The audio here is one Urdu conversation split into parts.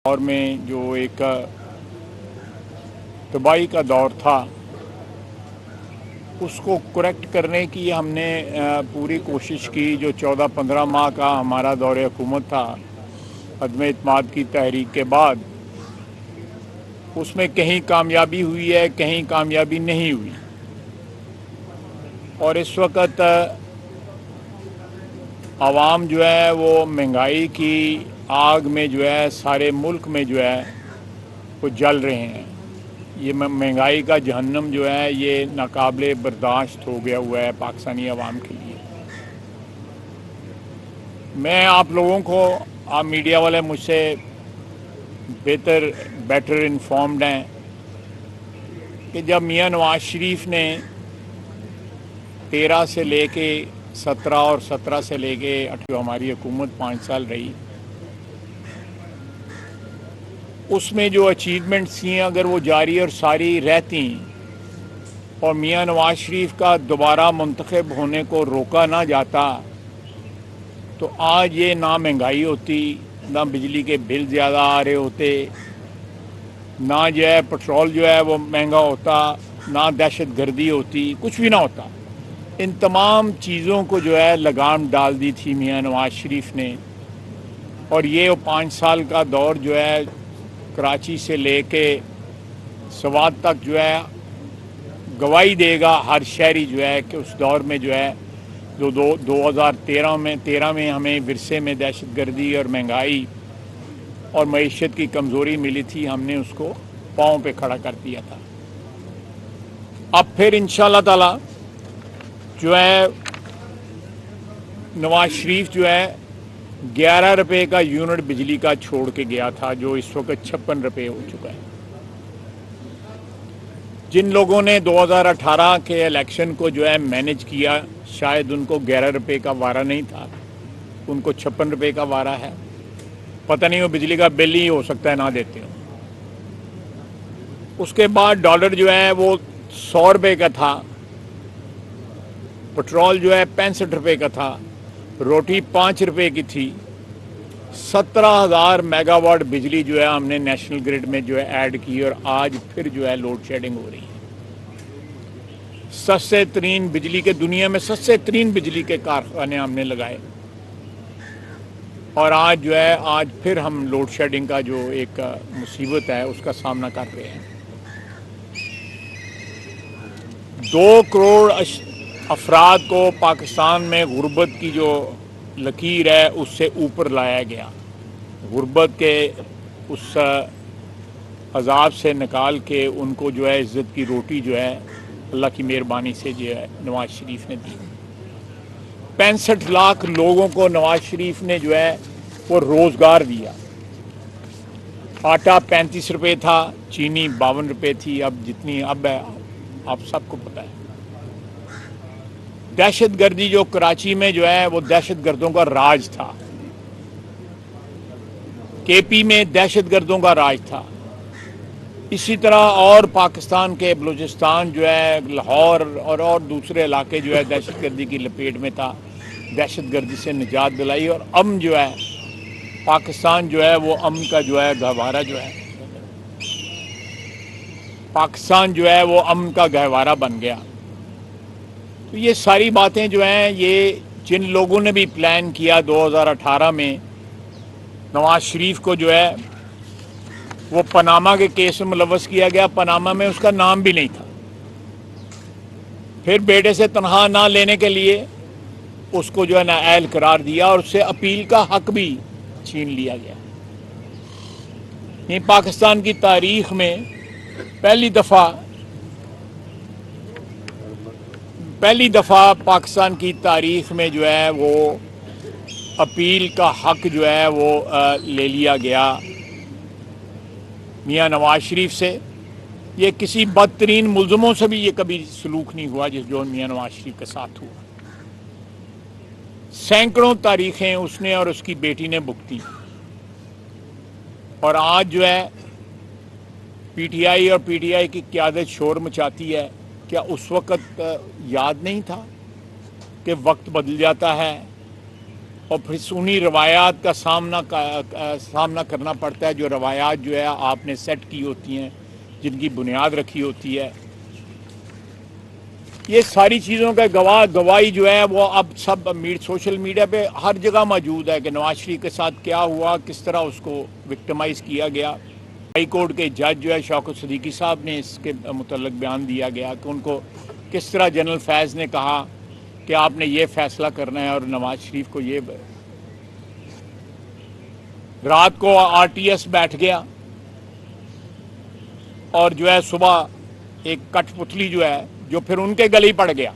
دور میں جو ایک تباہی کا دور تھا اس کو کریکٹ کرنے کی ہم نے پوری کوشش کی۔ جو 14-15 ماہ کا ہمارا دور حکومت تھا عدم اعتماد کی تحریک کے بعد، اس میں کہیں کامیابی ہوئی ہے، کہیں کامیابی نہیں ہوئی، اور اس وقت عوام جو ہے وہ مہنگائی کی آگ میں جو ہے سارے ملک میں جو ہے وہ جل رہے ہیں۔ یہ مہنگائی کا جہنم جو ہے یہ ناقابل برداشت ہو گیا ہوا ہے پاکستانی عوام کے لیے۔ میں آپ لوگوں کو، آپ میڈیا والے مجھ سے بیٹر انفارمڈ ہیں کہ جب میاں نواز شریف نے 13 سے لے کے 17 اور 17 سے لے کے ہماری حکومت 5 سال رہی، اس میں جو اچیومنٹس تھیں اگر وہ جاری اور ساری رہتی اور میاں نواز شریف کا دوبارہ منتخب ہونے کو روکا نہ جاتا تو آج یہ نہ مہنگائی ہوتی، نہ بجلی کے بل زیادہ آ رہے ہوتے، نہ جو ہے پٹرول جو ہے وہ مہنگا ہوتا، نہ دہشت گردی ہوتی، کچھ بھی نہ ہوتا۔ ان تمام چیزوں کو جو ہے لگام ڈال دی تھی میاں نواز شریف نے، اور یہ 5 سال کا دور جو ہے کراچی سے لے کے سوات تک جو ہے گواہی دے گا ہر شہری جو ہے کہ اس دور میں جو ہے جو 2013 میں ہمیں ورثے میں دہشت گردی اور مہنگائی اور معیشت کی کمزوری ملی تھی، ہم نے اس کو پاؤں پہ کھڑا کر دیا تھا۔ اب پھر انشاءاللہ تعالی جو ہے نواز شریف جو ہے 11 روپے کا یونٹ بجلی کا چھوڑ کے گیا تھا، جو اس وقت 56 روپے ہو چکا ہے۔ جن لوگوں نے 2018 کے الیکشن کو جو ہے مینج کیا، شاید ان کو 11 روپے کا وعدہ نہیں تھا، ان کو 56 روپے کا وعدہ ہے۔ پتہ نہیں وہ بجلی کا بل ہی ہو سکتا ہے نہ دیتے ہوں۔ اس کے بعد ڈالر جو ہے وہ 100 روپے کا تھا، پٹرول جو ہے 65 روپے کا تھا، روٹی 5 روپے کی تھی۔ 17,000 میگا واٹ بجلی جو ہے ہم نے نیشنل گریڈ میں جو ہے ایڈ کی، اور آج پھر جو ہے لوڈ شیڈنگ ہو رہی ہے۔ سستے ترین بجلی کے، دنیا میں سستے ترین بجلی کے کارخانے ہم نے لگائے، اور آج جو ہے آج پھر ہم لوڈ شیڈنگ کا جو ایک مصیبت ہے اس کا سامنا کر رہے ہیں۔ 2 کروڑ افراد کو پاکستان میں غربت کی جو لکیر ہے اس سے اوپر لایا گیا، غربت کے اس عذاب سے نکال کے ان کو جو ہے عزت کی روٹی جو ہے اللہ کی مہربانی سے جو ہے نواز شریف نے دی۔ 65 لاکھ لوگوں کو نواز شریف نے جو ہے وہ روزگار دیا۔ آٹا 35 روپے تھا، چینی 52 روپے تھی، اب جتنی اب ہے آپ سب کو پتہ ہے۔ دہشت گردی جو کراچی میں جو ہے وہ دہشت گردوں کا راج تھا، کے پی میں دہشت گردوں کا راج تھا، اسی طرح اور پاکستان کے بلوچستان جو ہے لاہور اور دوسرے علاقے جو ہے دہشت گردی کی لپیٹ میں تھا۔ دہشت گردی سے نجات دلائی، اور امن جو ہے پاکستان جو ہے وہ امن کا جو ہے گہوارہ جو ہے پاکستان جو ہے وہ امن کا گہوارہ بن گیا۔ تو یہ ساری باتیں جو ہیں یہ جن لوگوں نے بھی پلان کیا 2018 میں نواز شریف کو جو ہے وہ پاناما کے کیس میں ملوث کیا گیا، پاناما میں اس کا نام بھی نہیں تھا، پھر بیٹے سے تنخواہ نہ لینے کے لیے اس کو جو ہے نااہل قرار دیا اور اس سے اپیل کا حق بھی چھین لیا گیا۔ یہ پاکستان کی تاریخ میں پہلی دفعہ پاکستان کی تاریخ میں جو ہے وہ اپیل کا حق جو ہے وہ لے لیا گیا میاں نواز شریف سے۔ یہ کسی بدترین ملزموں سے بھی یہ کبھی سلوک نہیں ہوا جو میاں نواز شریف کے ساتھ ہوا۔ سینکڑوں تاریخیں اس نے اور اس کی بیٹی نے بھگتی، اور آج جو ہے پی ٹی آئی اور پی ٹی آئی کی قیادت شور مچاتی ہے۔ کیا اس وقت یاد نہیں تھا کہ وقت بدل جاتا ہے، اور پھر انہیں روایات کا سامنا کرنا پڑتا ہے، جو روایات جو ہے آپ نے سیٹ کی ہوتی ہیں، جن کی بنیاد رکھی ہوتی ہے۔ یہ ساری چیزوں کا گواہی جو ہے وہ اب سب سوشل میڈیا پہ ہر جگہ موجود ہے کہ نواز شریف کے ساتھ کیا ہوا، کس طرح اس کو وکٹمائز کیا گیا۔ ہائی کورٹ کے جج جو ہے شوکت صدیقی صاحب نے اس کے متعلق بیان دیا گیا کہ ان کو کس طرح جنرل فیض نے کہا کہ آپ نے یہ فیصلہ کرنا ہے، اور نواز شریف کو یہ رات کو آر ٹی ایس بیٹھ گیا، اور جو ہے صبح ایک کٹ پتلی جو ہے جو پھر ان کے گلے ہی پڑ گیا،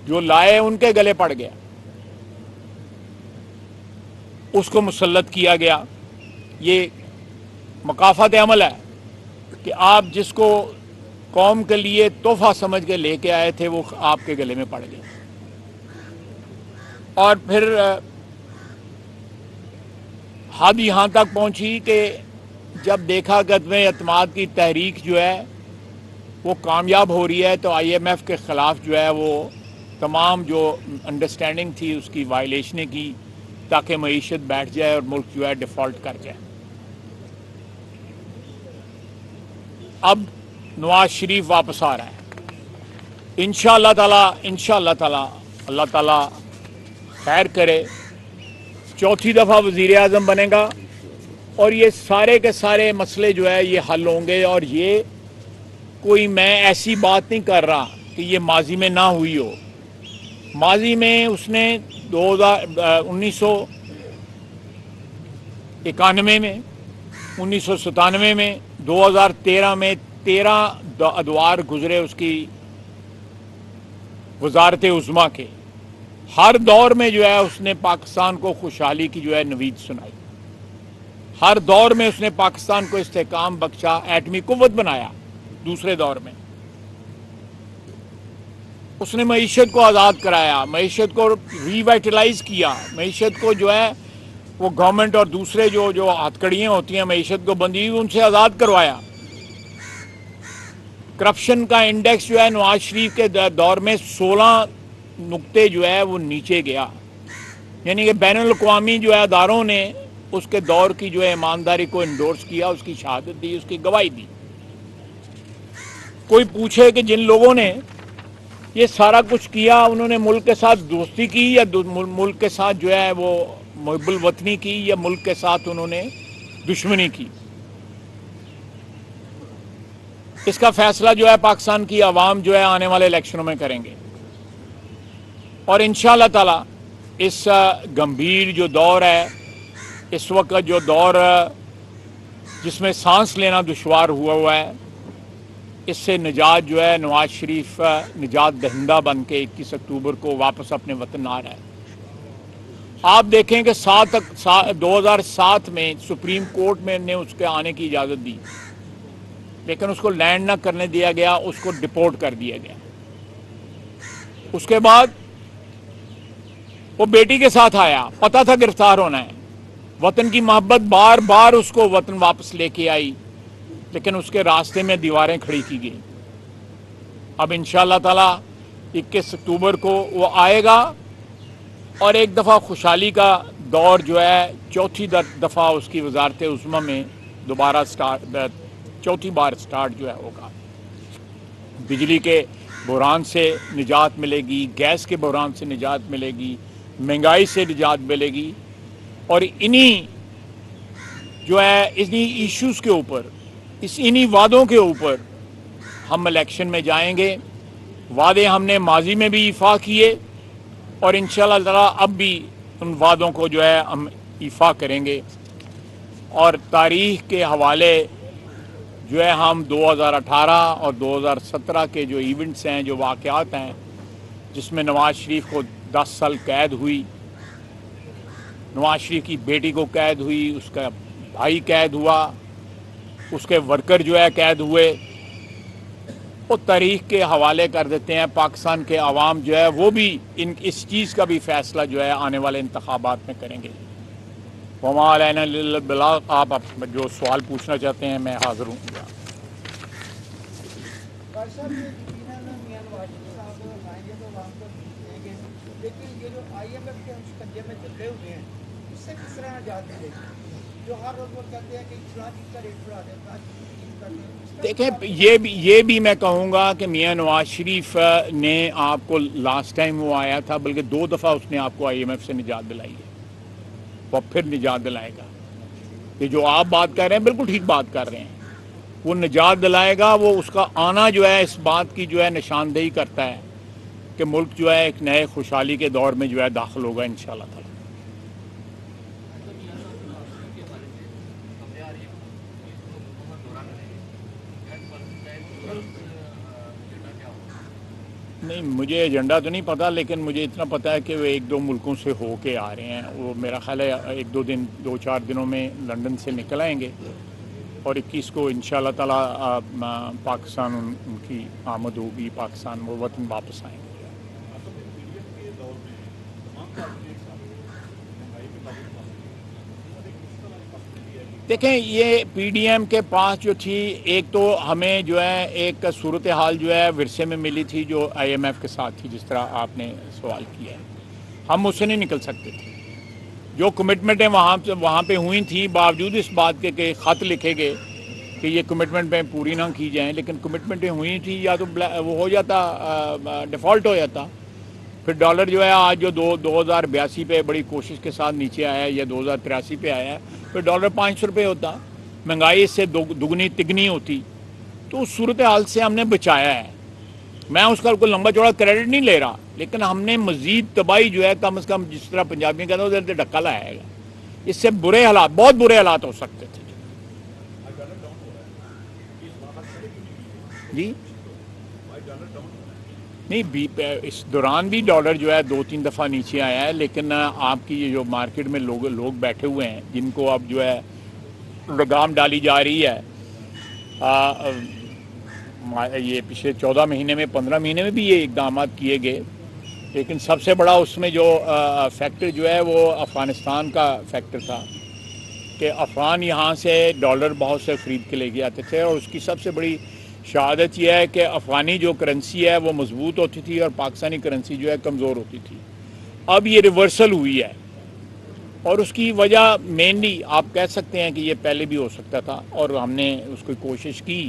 جو لائے ان کے گلے پڑ گیا، اس کو مسلط کیا گیا۔ یہ مکافات عمل ہے کہ آپ جس کو قوم کے لیے تحفہ سمجھ کے لے کے آئے تھے وہ آپ کے گلے میں پڑ گیا۔ اور پھر حد یہاں تک پہنچی کہ جب دیکھا کہ عدم اعتماد کی تحریک جو ہے وہ کامیاب ہو رہی ہے، تو آئی ایم ایف کے خلاف جو ہے وہ تمام جو انڈرسٹینڈنگ تھی اس کی وائلیشنیں کی، تاکہ معیشت بیٹھ جائے اور ملک جو ہے ڈیفالٹ کر جائے۔ اب نواز شریف واپس آ رہا ہے، انشاءاللہ تعالی اللہ تعالی خیر کرے، چوتھی دفعہ وزیر اعظم بنے گا، اور یہ سارے کے سارے مسئلے جو ہے یہ حل ہوں گے۔ اور یہ کوئی میں ایسی بات نہیں کر رہا کہ یہ ماضی میں نہ ہوئی ہو۔ ماضی میں اس نے 1991 میں، 1997 میں، 2013 میں 13 ادوار گزرے اس کی وزارت عظمیٰ کے۔ ہر دور میں جو ہے اس نے پاکستان کو خوشحالی کی جو ہے نوید سنائی، ہر دور میں اس نے پاکستان کو استحکام بخشا، ایٹمی قوت بنایا۔ دوسرے دور میں اس نے معیشت کو آزاد کرایا، معیشت کو ری وائٹلائز کیا، معیشت کو جو ہے وہ گورنمنٹ اور دوسرے جو ہتھکڑیاں ہوتی ہیں معیشت کو بندی ان سے آزاد کروایا۔ کرپشن کا انڈیکس جو ہے نواز شریف کے دور میں 16 نقطے جو ہے وہ نیچے گیا، یعنی کہ بین الاقوامی جو ہے اداروں نے اس کے دور کی جو ہے ایمانداری کو انڈورس کیا، اس کی شہادت دی، اس کی گواہی دی۔ کوئی پوچھے کہ جن لوگوں نے یہ سارا کچھ کیا انہوں نے ملک کے ساتھ دوستی کی یا ملک کے ساتھ جو ہے وہ محب الوطنی کی، یا ملک کے ساتھ انہوں نے دشمنی کی؟ اس کا فیصلہ جو ہے پاکستان کی عوام جو ہے آنے والے الیکشنوں میں کریں گے۔ اور انشاءاللہ تعالی اس گمبھیر جو دور ہے، اس وقت جو دور جس میں سانس لینا دشوار ہوا ہے، اس سے نجات جو ہے نواز شریف نجات دہندہ بن کے 21 اکتوبر کو واپس اپنے وطن آ رہا ہے۔ آپ دیکھیں کہ 2007 میں سپریم کورٹ میں نے اس کے آنے کی اجازت دی، لیکن اس کو لینڈ نہ کرنے دیا گیا، اس کو ڈپورٹ کر دیا گیا۔ اس کے بعد وہ بیٹی کے ساتھ آیا، پتہ تھا گرفتار ہونا ہے، وطن کی محبت بار بار اس کو وطن واپس لے کے آئی، لیکن اس کے راستے میں دیواریں کھڑی کی گئی۔ اب انشاءاللہ تعالی 21 اکتوبر کو وہ آئے گا، اور ایک دفعہ خوشحالی کا دور جو ہے چوتھی دفعہ اس کی وزارت عظمیٰ میں دوبارہ چوتھی بار سٹارٹ جو ہے ہوگا۔ بجلی کے بحران سے نجات ملے گی، گیس کے بحران سے نجات ملے گی، مہنگائی سے نجات ملے گی، اور انہی جو ہے انہی ایشوز کے اوپر، انہی وعدوں کے اوپر ہم الیکشن میں جائیں گے۔ وعدے ہم نے ماضی میں بھی ایفا کیے، اور انشاءاللہ تعالی اب بھی ان وعدوں کو جو ہے ہم ایفا کریں گے۔ اور تاریخ کے حوالے جو ہے ہم 2018 اور 2017 کے جو ایونٹس ہیں، جو واقعات ہیں، جس میں نواز شریف کو 10 سال قید ہوئی، نواز شریف کی بیٹی کو قید ہوئی، اس کا بھائی قید ہوا، اس کے ورکر جو ہے قید ہوئے، وہ تاریخ کے حوالے کر دیتے ہیں۔ پاکستان کے عوام جو ہے وہ بھی اس چیز کا بھی فیصلہ جو ہے آنے والے انتخابات میں کریں گے۔ وما علینا الا البلاغ۔ آپ جو سوال پوچھنا چاہتے ہیں میں حاضر ہوں۔ لیکن یہ جو آئی ایم ایف کے ہم شکنجے میں چلے ہوئے ہیں اس سے کس طرح نجات ملے گی؟ جو ہر روز وہ کہتے ہیں کہ فلاں چیز کا ریٹ بڑھا دیں، فلاں چیز کر دیں. دیکھیں یہ بھی میں کہوں گا کہ میاں نواز شریف نے آپ کو لاسٹ ٹائم وہ آیا تھا، بلکہ 2 دفعہ اس نے آپ کو آئی ایم ایف سے نجات دلائی ہے، وہ پھر نجات دلائے گا. یہ جو آپ بات کر رہے ہیں بالکل ٹھیک بات کر رہے ہیں، وہ نجات دلائے گا. وہ اس کا آنا جو ہے اس بات کی جو ہے نشاندہی کرتا ہے کہ ملک جو ہے ایک نئے خوشحالی کے دور میں جو ہے داخل ہوگا انشاءاللہ تعالی. نہیں، مجھے ایجنڈا تو نہیں پتا، لیکن مجھے اتنا پتا ہے کہ وہ 1-2 ملکوں سے ہو کے آ رہے ہیں. وہ میرا خیال ہے 2-4 دنوں میں لندن سے نکل آئیں گے اور 21 کو انشاءاللہ تعالی پاکستان ان کی آمد ہوگی، پاکستان وہ وطن واپس آئیں گے. دیکھیں یہ پی ڈی ایم کے پاس جو تھی، ایک تو ہمیں جو ہے ایک صورتحال جو ہے ورثے میں ملی تھی جو آئی ایم ایف کے ساتھ تھی، جس طرح آپ نے سوال کیا ہے. ہم اس سے نہیں نکل سکتے تھے. جو کمٹمنٹیں وہاں پہ ہوئی تھیں، باوجود اس بات کے کہ خط لکھے گئے کہ یہ کمٹمنٹ پہ پوری نہ کی جائیں، لیکن کمٹمنٹیں ہوئی تھیں، یا تو وہ ہو جاتا ڈیفالٹ ہو جاتا. پھر ڈالر جو ہے آج جو 2082 پہ بڑی کوشش کے ساتھ نیچے آیا ہے، یا 2083 پہ آیا ہے، پھر ڈالر 500 روپے ہوتا، مہنگائی اس سے دگنی تگنی ہوتی. تو اس صورتحال سے ہم نے بچایا ہے. میں اس کا کوئی لمبا چوڑا کریڈٹ نہیں لے رہا، لیکن ہم نے مزید تباہی جو ہے کم از کم، جس طرح پنجابی کہتے ہیں، ادھر ڈھکا لایا گا. اس سے برے حالات، بہت برے حالات ہو سکتے تھے. جی نہیں، اس دوران بھی ڈالر جو ہے 2-3 دفعہ نیچے آیا ہے، لیکن آپ کی یہ جو مارکیٹ میں لوگ بیٹھے ہوئے ہیں جن کو اب جو ہے لگام ڈالی جا رہی ہے، یہ پچھلے 14 مہینے میں 15 مہینے میں بھی یہ اقدامات کیے گئے، لیکن سب سے بڑا اس میں جو فیکٹر جو ہے وہ افغانستان کا فیکٹر تھا کہ افغان یہاں سے ڈالر بہت سے خرید کے لے کے آتے تھے، اور اس کی سب سے بڑی شہادت یہ ہے کہ افغانی جو کرنسی ہے وہ مضبوط ہوتی تھی اور پاکستانی کرنسی جو ہے کمزور ہوتی تھی. اب یہ ریورسل ہوئی ہے، اور اس کی وجہ مینلی آپ کہہ سکتے ہیں کہ یہ پہلے بھی ہو سکتا تھا اور ہم نے اس کی کوشش کی.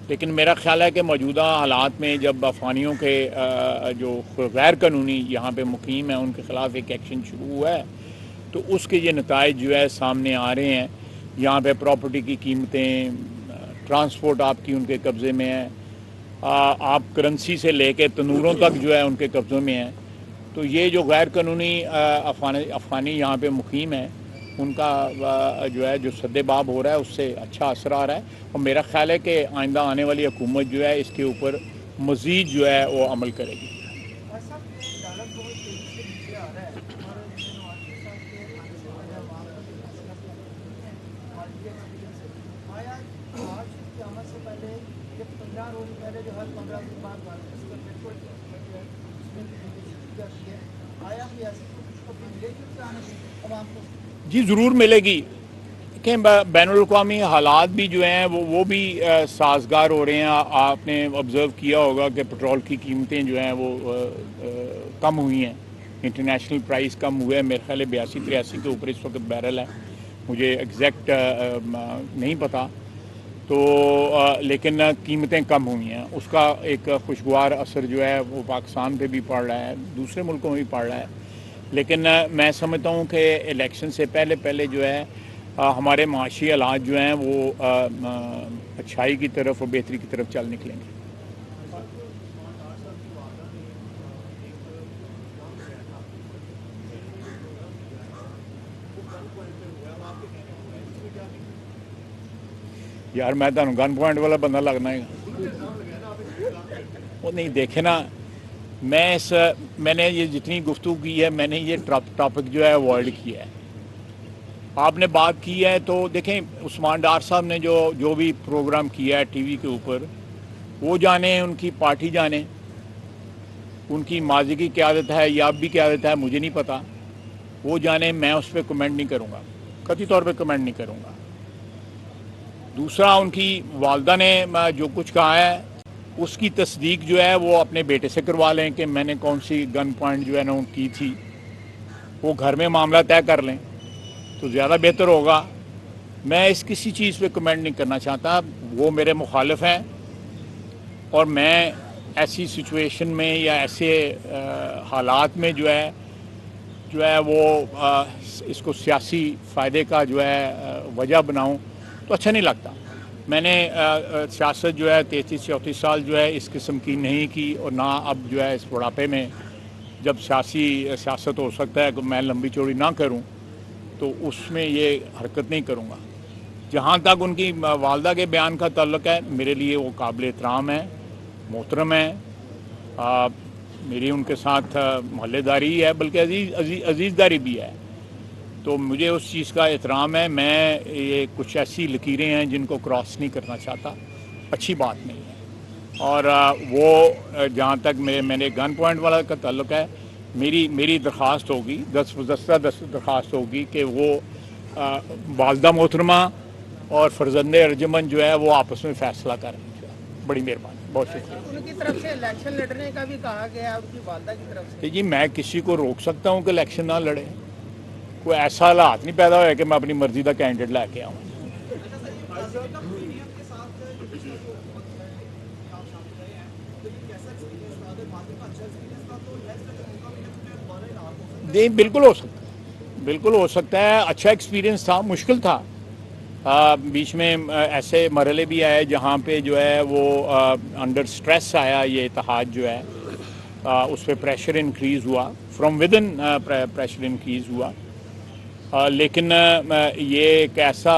لیکن میرا خیال ہے کہ موجودہ حالات میں جب افغانیوں کے جو غیر قانونی یہاں پہ مقیم ہیں ان کے خلاف ایک ایکشن شروع ہوا ہے، تو اس کے یہ نتائج جو ہے سامنے آ رہے ہیں. یہاں پہ پراپرٹی کی قیمتیں، ٹرانسپورٹ آپ کی ان کے قبضے میں ہے، آپ کرنسی سے لے کے تنوروں تک جو ہے ان کے قبضوں میں ہے. تو یہ جو غیر قانونی افغانی یہاں پہ مقیم ہیں ان کا جو ہے جو سد باب ہو رہا ہے اس سے اچھا اثر آ رہا ہے. اور میرا خیال ہے کہ آئندہ آنے والی حکومت جو ہے اس کے اوپر مزید جو ہے وہ عمل کرے گی. جی ضرور ملے گی. دیکھیں بین الاقوامی حالات بھی جو ہیں وہ بھی سازگار ہو رہے ہیں. آپ نے آبزرو کیا ہوگا کہ پٹرول کی قیمتیں جو ہیں وہ کم ہوئی ہیں، انٹرنیشنل پرائز کم ہوئے ہیں. میرے خیال ہے 82-83 کے اوپر اس وقت بیرل ہے، مجھے ایگزیکٹ نہیں پتا. تو لیکن قیمتیں کم ہوئی ہیں، اس کا ایک خوشگوار اثر جو ہے وہ پاکستان پہ بھی پڑ رہا ہے، دوسرے ملکوں میں بھی پڑ رہا ہے. لیکن میں سمجھتا ہوں کہ الیکشن سے پہلے جو ہے ہمارے معاشی حالات جو ہیں وہ اچھائی کی طرف اور بہتری کی طرف چل نکلیں گے. یار میں تو گن پوائنٹ والا بندہ لگنا ہے. وہ نہیں، دیکھے نا، میں نے یہ جتنی گفتگو کی ہے میں نے یہ ٹاپک جو ہے اوائڈ کیا ہے. آپ نے بات کی ہے تو دیکھیں عثمان ڈار صاحب نے جو بھی پروگرام کیا ہے ٹی وی کے اوپر، وہ جانے، ان کی پارٹی جانے، ان کی ماضی کی قیادت ہے یا اب بھی قیادت ہے مجھے نہیں پتا، وہ جانے. میں اس پہ کمنٹ نہیں کروں گا، قطعی طور پہ کمنٹ نہیں کروں گا. دوسرا، ان کی والدہ نے جو کچھ کہا ہے اس کی تصدیق جو ہے وہ اپنے بیٹے سے کروا لیں کہ میں نے کون سی گن پوائنٹ جو ہے نا کی تھی، وہ گھر میں معاملہ طے کر لیں تو زیادہ بہتر ہوگا۔ میں اس کسی چیز پہ کمنٹ نہیں کرنا چاہتا، وہ میرے مخالف ہیں، اور میں ایسی سچویشن میں یا ایسے حالات میں جو ہے وہ اس کو سیاسی فائدے کا جو ہے وجہ بناؤں تو اچھا نہیں لگتا۔ میں نے سیاست جو ہے 33-34 سال جو ہے اس قسم کی نہیں کی، اور نہ اب جو ہے اس بڑھاپے میں جب سیاست ہو سکتا ہے کہ میں لمبی چوڑی نہ کروں تو اس میں یہ حرکت نہیں کروں گا۔ جہاں تک ان کی والدہ کے بیان کا تعلق ہے، میرے لیے وہ قابل احترام ہے، محترم ہے، میری ان کے ساتھ محلے داری ہے، بلکہ عزیز داری بھی ہے، تو مجھے اس چیز کا احترام ہے۔ میں یہ کچھ ایسی لکیریں ہیں جن کو کراس نہیں کرنا چاہتا، اچھی بات نہیں ہے۔ اور وہ جہاں تک میرے گن پوائنٹ والا کا تعلق ہے، میری درخواست ہوگی، درخواست ہوگی کہ وہ والدہ محترمہ اور فرزند ارجمند جو ہے وہ آپس میں فیصلہ کریں۔ بڑی مہربانی، بہت شکریہ۔ ان کی طرف سے الیکشن لڑنے کا بھی کہا گیا ان کی والدہ کی طرف سے۔ جی میں کسی کو روک سکتا ہوں کہ الیکشن نہ لڑے؟ کوئی ایسا حالات نہیں پیدا ہوا کہ میں اپنی مرضی کا کینڈیڈیٹ لے کے آؤں۔ نہیں، بالکل ہو سکتا ہے، بالکل ہو سکتا ہے۔ اچھا ایکسپیرینس تھا، مشکل تھا، بیچ میں ایسے مرحلے بھی آئے جہاں پہ جو ہے وہ انڈر سٹریس آیا، یہ اتحاد جو ہے اس پہ پریشر انکریز ہوا، from with in pressure increase ہوا، لیکن یہ ایک ایسا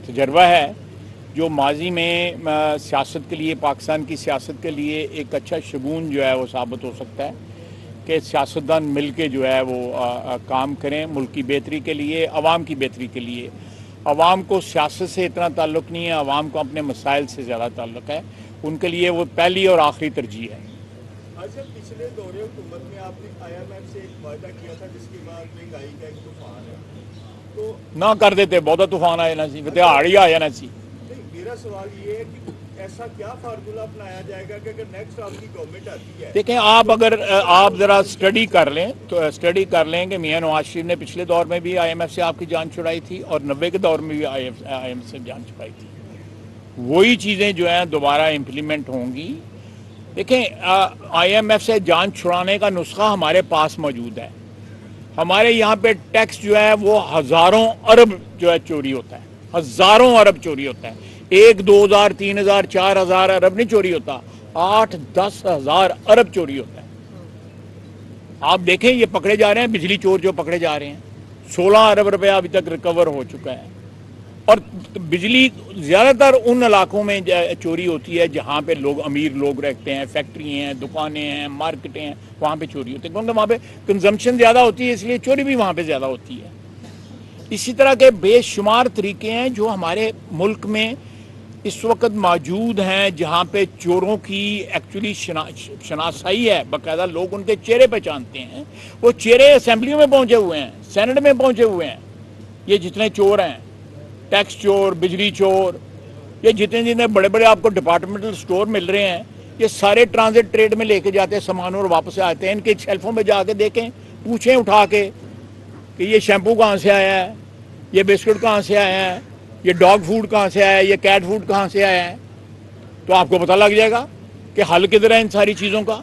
تجربہ ہے جو ماضی میں سیاست کے لیے، پاکستان کی سیاست کے لیے ایک اچھا شگون جو ہے وہ ثابت ہو سکتا ہے کہ سیاستدان مل کے جو ہے وہ کام کریں ملک کی بہتری کے لیے، عوام کی بہتری کے لیے۔ عوام کو سیاست سے اتنا تعلق نہیں ہے، عوام کو اپنے مسائل سے زیادہ تعلق ہے، ان کے لیے وہ پہلی اور آخری ترجیح ہے۔ اچھا، پچھلے دور حکومت میں آپ نے IMF سے ایک وعدہ کیا تھا جس کے بعد مہنگائی کا ایک طوفان ہے، تو نہ کر دیتے، بہت طوفان آیا نا سی، تہاڑ ہی آیا نا سی۔ نہیں، میرا سوال یہ ہے کہ ایسا کیا فارمولہ اپنایا جائے گا کہ اگر نیکسٹ آپ کی گورنمنٹ آتی ہے؟ دیکھیں، آپ ذرا اسٹڈی کر لیں تو اسٹڈی کر لیں کہ میاں نواز شریف نے پچھلے دور میں بھی IMF سے آپ کی جان چھڑائی تھی، اور 90 کے دور میں بھی IMF سے جان چھڑائی تھی۔ وہی چیزیں جو ہیں دوبارہ امپلیمنٹ ہوں گی۔ دیکھیں، IMF سے جان چھڑانے کا نسخہ ہمارے پاس موجود ہے۔ ہمارے یہاں پہ ٹیکس جو ہے وہ ہزاروں ارب جو ہے چوری ہوتا ہے، ہزاروں ارب چوری ہوتا ہے۔ 1 2,000 3,000 4,000 ارب نہیں چوری ہوتا، 8-10 ہزار ارب چوری ہوتا ہے۔ آپ دیکھیں یہ پکڑے جا رہے ہیں، بجلی چور جو پکڑے جا رہے ہیں، 16 ارب روپے ابھی تک ریکور ہو چکا ہے۔ اور بجلی زیادہ تر ان علاقوں میں چوری ہوتی ہے جہاں پہ امیر لوگ رہتے ہیں، فیکٹری ہیں، دکانیں ہیں، مارکیٹیں ہیں، وہاں پہ چوری ہوتی ہے، کیونکہ وہاں پہ کنزمپشن زیادہ ہوتی ہے، اس لیے چوری بھی وہاں پہ زیادہ ہوتی ہے۔ اسی طرح کے بے شمار طریقے ہیں جو ہمارے ملک میں اس وقت موجود ہیں، جہاں پہ چوروں کی ایکچولی شناسائی ہے، باقاعدہ لوگ ان کے چہرے پہچانتے ہیں۔ وہ چہرے اسمبلیوں میں پہنچے ہوئے ہیں، سینٹ میں پہنچے ہوئے ہیں۔ یہ جتنے چور ہیں، ٹیکس چور، بجلی چور، یہ جتنے بڑے بڑے آپ کو ڈپارٹمنٹل سٹور مل رہے ہیں، یہ سارے ٹرانزٹ ٹریڈ میں لے کے جاتے ہیں سامان اور واپس آتے ہیں۔ ان کے شیلفوں میں جا کے دیکھیں، پوچھیں اٹھا کے کہ یہ شیمپو کہاں سے آیا ہے، یہ بسکٹ کہاں سے آیا ہے، یہ ڈاگ فوڈ کہاں سے آیا ہے، یہ کیٹ فوڈ کہاں سے آیا ہے، تو آپ کو پتہ لگ جائے گا کہ حل کدھر ہے ان ساری چیزوں کا۔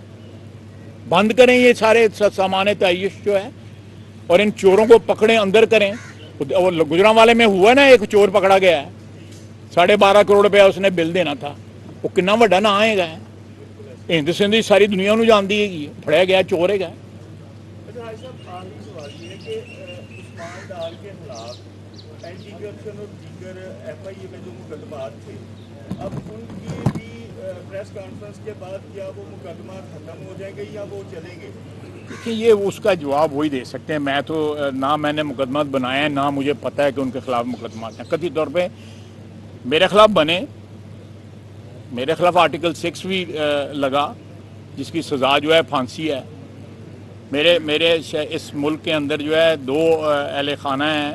بند کریں یہ سارے سامان تعیش جو ہے، اور ان چوروں کو پکڑیں، اندر کریں۔ وہ گجرانوالے میں ہوا نا، ایک چور پکڑا گیا ہے، 12.5 کروڑ روپیہ اس نے بل دینا تھا، وہ کنا وڈا نہ آئے گا، ہند سندھ ساری دنیا نو جان دی ہے، پھڑیا گیا چور ہے گا۔ اچھا بھائی صاحب، آخری سوال یہ ہے کہ عثمان ڈار کے خلاف اینٹی کرپشن اور دیگر FIA میں جو مقدمات تھے، اب ان کی بھی پریس کانفرنس کے بعد کیا وہ مقدمات ختم ہو جائیں گے یا وہ چلیں گے؟ کہ یہ اس کا جواب وہی دے سکتے ہیں۔ میں تو نہ میں نے مقدمات بنائے ہیں، نہ مجھے پتہ ہے کہ ان کے خلاف مقدمات ہیں۔ قطعی طور پہ میرے خلاف بنے، میرے خلاف آرٹیکل 6 بھی لگا جس کی سزا جو ہے پھانسی ہے۔ میرے اس ملک کے اندر جو ہے 2 اہل خانہ ہیں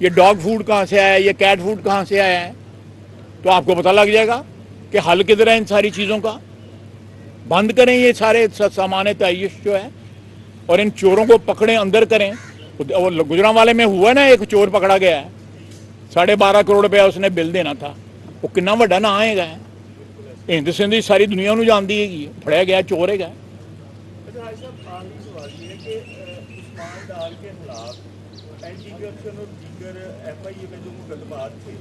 یہ ڈاگ فوڈ کہاں سے آیا ہے, یہ کیٹ فوڈ کہاں سے آیا ہے, تو آپ کو پتہ لگ جائے گا کہ حل کدھر ہے ان ساری چیزوں کا. بند کریں یہ سارے سامان تعیش جو ہے, اور ان چوروں کو پکڑیں, اندر کریں. گجرانوالے میں ہوا نا, ایک چور پکڑا گیا ہے, 12.5 کروڑ روپیہ اس نے بل دینا تھا. وہ کنا وڈا نہ آئے گا, ہند سندھ ساری دنیا نو جان دی ہے, پھڑیا گیا چور ہے گا. حاج صاحب آخری سوال یہ ہے کہ عثمان ڈار کے خلاف اینٹی کرپشن اور دیگر ایف آئی اے میں جو مقدمات تھے,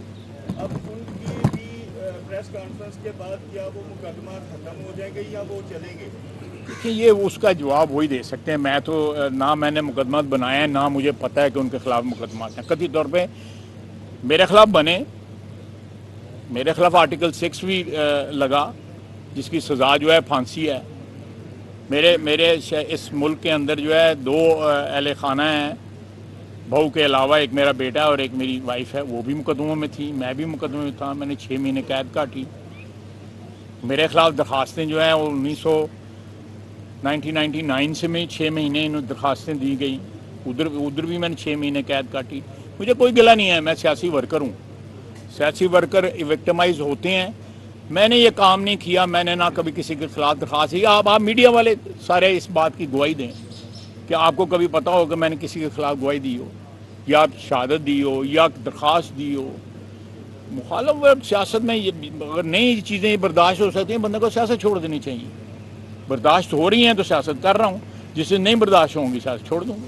اب ان کی بھی پریس کانفرنس کے بعد کیا وہ مقدمات ختم ہو جائیں گے یا وہ چلیں گے؟ دیکھیں یہ اس کا جواب وہی دے سکتے ہیں. میں تو نہ میں نے مقدمات بنائے ہیں, نہ مجھے پتہ ہے کہ ان کے خلاف مقدمات ہیں. قطعی طور پہ میرے خلاف بنے, میرے خلاف آرٹیکل 6 بھی لگا جس کی سزا جو ہے پھانسی ہے. میرے اس ملک کے اندر جو ہے 2 اہل خانہ ہیں, بہو کے علاوہ ایک میرا بیٹا ہے اور ایک میری وائف ہے, وہ بھی مقدموں میں تھی, میں بھی مقدمے میں تھا. میں نے 6 مہینے قید کاٹی. میرے خلاف درخواستیں جو ہیں وہ 1999 سے میں 6 مہینے درخواستیں دی گئیں. ادھر بھی میں نے 6 مہینے قید کاٹی. مجھے کوئی گلہ نہیں ہے, میں سیاسی ورکر ہوں. سیاسی ورکر وکٹمائز ہوتے ہیں. میں نے یہ کام نہیں کیا, میں نے نہ کبھی کسی کے خلاف درخواست کی. آپ میڈیا والے سارے اس بات کی گواہی دیں کہ آپ کو کبھی پتہ ہو کہ میں نے کسی کے خلاف گواہی دی ہو, یا شہادت دی ہو, یا درخواست دی ہو. مخالف سیاست میں اگر نئی چیزیں برداشت ہو سکتی ہیں, بندے کو سیاست چھوڑ دینی چاہیے. برداشت ہو رہی ہیں تو سیاست کر رہا ہوں, جس سے نہیں برداشت ہوں گی سیاست چھوڑ دوں گا.